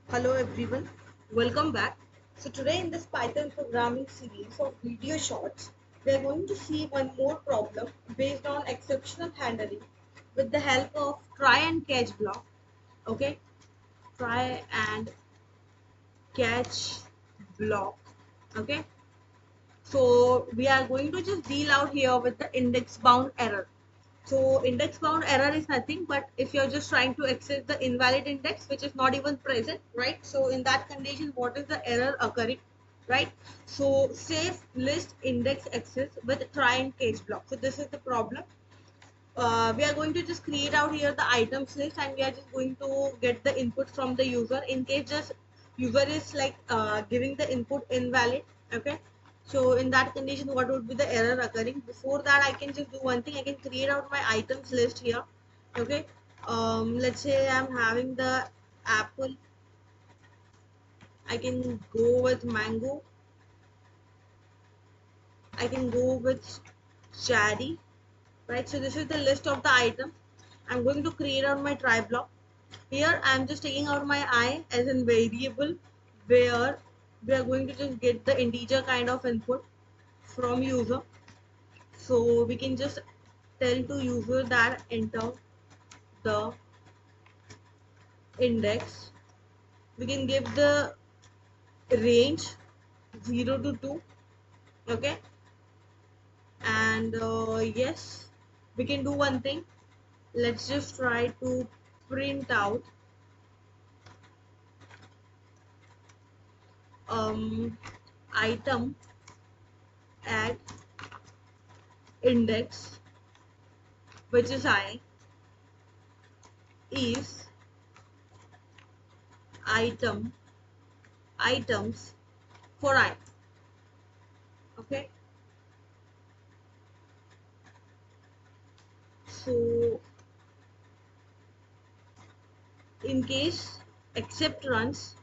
Hello everyone, welcome back. So today in this Python programming series of video shorts, we are going to see one more problem based on exceptional handling with the help of try and catch block. Okay, try and catch block. Okay, so we are going to just deal out here with the index bound error. So index bound error is nothing but if you're just trying to access the invalid index which is not even present, right? So in that condition, what is the error occurring, right? So save list index access with try and catch block. So this is the problem. We are going to just create out here the items list and we are just going to get the input from the user in case just user is like giving the input invalid. Okay, so in that condition what would be the error occurring? Before that I can just do one thing. I can create out my items list here. Okay, let's say I'm having the apple. I can go with mango. I can go with cherry, right? So this is the list of the items. I'm going to create out my try block. Here I'm just taking out my I as a variable where we are going to just get the integer kind of input from user. So we can just tell to user that enter the index. We can give the range 0 to 2. Okay, and yes, we can do one thing. Let's just try to print out item at index, which is I, is items for I. Okay, so in case except runs,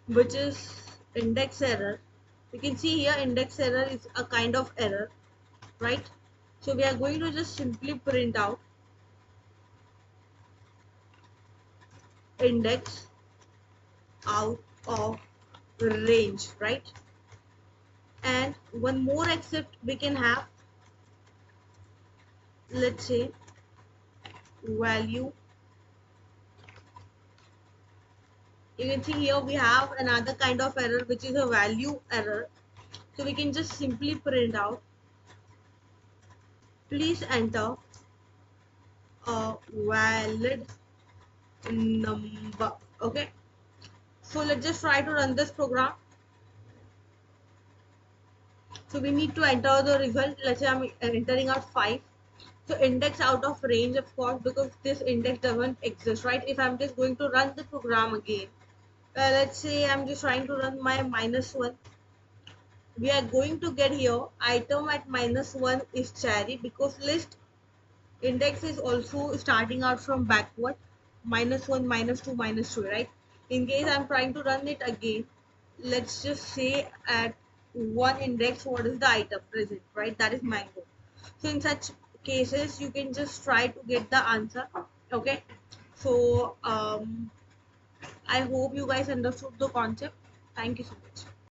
which is index error, you can see here index error is a kind of error, right? So we are going to just simply print out index out of range, right? And one more except we can have, let's say value. You can see here we have another kind of error which is a value error. So we can just simply print out, please enter a valid number. Okay, so let's just try to run this program. So we need to enter the result. Let's say I'm entering out 5. So index out of range, of course, because this index doesn't exist, right? If I'm just going to run the program again, let's say I'm just trying to run my -1. We are going to get here item at -1 is cherry because list index is also starting out from backward, -1, -2, -3, right? In case I'm trying to run it again, let's just say at one index what is the item present, right? That is mango. So in such cases you can just try to get the answer. Okay, so I hope you guys understood the concept. Thank you so much.